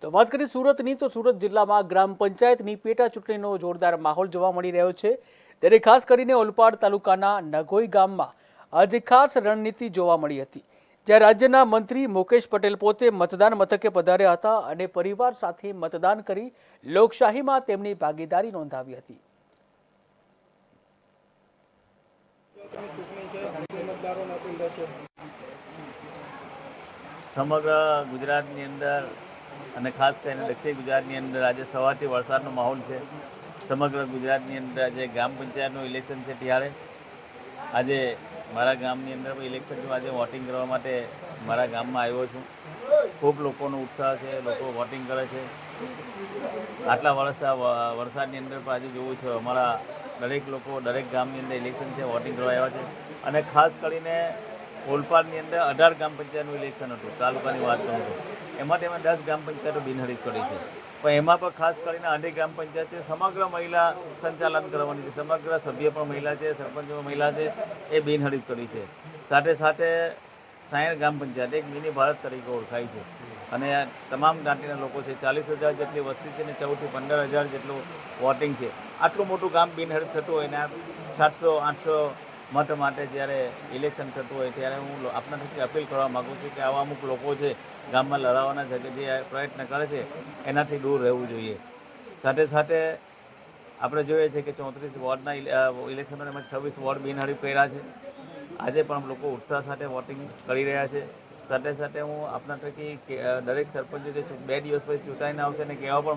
તો વાત કરીએ સુરતની, તો સુરત જિલ્લામાં ગ્રામ પંચાયતની પેટા ચૂંટણીનો જોરદાર માહોલ જોવા મળી રહ્યો છે। ત્યારે ખાસ કરીને ઓલપાડ તાલુકાના નગોઈ ગામમાં આજે ખાસ રણનીતિ જોવા મળી હતી, જ્યાં રાજ્યના મંત્રી મુકેશ પટેલ પોતે મતદાન મથકે પધાર્યા હતા અને પરિવાર સાથે મતદાન કરી લોકશાહીમાં તેમની ભાગીદારી નોંધાવી હતી। સમગ્ર ગુજરાતની અંદર અને ખાસ કરીને દક્ષિણ ગુજરાતની અંદર આજે સવારથી વરસાદનો માહોલ છે। સમગ્ર ગુજરાતની અંદર આજે ગ્રામ પંચાયતનું ઇલેક્શન છે, ત્યારે આજે મારા ગામની અંદર પણ ઇલેક્શન છે। આજે વોટિંગ કરવા માટે મારા ગામમાં આવ્યો છું। ખૂબ લોકોનો ઉત્સાહ છે, લોકો વોટિંગ કરે છે। આટલા વર્ષથી વરસાદની અંદર પણ આજે જોવું છે, અમારા દરેક લોકો દરેક ગામની અંદર ઇલેક્શન છે, વોટિંગ કરવા આવ્યા છે। અને ખાસ કરીને ઓલપાડની અંદર 18 ગ્રામ પંચાયતનું ઇલેક્શન હતું, તાલુકાની વાત કરું તો એમાં અમે 10 ગ્રામ પંચાયતો બિનહરીફ કરી છે। પણ એમાં પણ ખાસ કરીને 18 ગ્રામ પંચાયત છે, સમગ્ર મહિલા સંચાલન કરવાની છે, સમગ્ર સભ્ય પણ મહિલા છે, સરપંચ પણ મહિલા છે, એ બિનહરીફ કરી છે। સાથે સાથે 60 ગ્રામ પંચાયત એક મિની ભારત તરીકે ઓળખાય છે અને તમામ જ્ઞાતિના લોકો છે। 40,000 જેટલી વસ્તી છે ને 14 થી 15,000 જેટલું વોટિંગ છે। આટલું મોટું ગામ બિનહરીફ થતું હોય ને 700-800 મત માટે જ્યારે ઇલેક્શન થતું હોય ત્યારે હું આપનાથી અપીલ કરવા માગું છું કે આવા અમુક લોકો છે ગામમાં લડાવવાના જે પ્રયત્ન કરે છે એનાથી દૂર રહેવું જોઈએ। સાથે સાથે આપણે જોઈએ છીએ કે 34 વોર્ડના ઇલેક્શનમાં 26 વોર્ડ બિનહરીફ કર્યા છે। આજે પણ લોકો ઉત્સાહ સાથે વોટિંગ કરી રહ્યા છે। સાથે સાથે હું આપના થકી દરેક સરપંચો જે 2 દિવસ પછી ચૂંટાઈને આવશે ને કહેવા પણ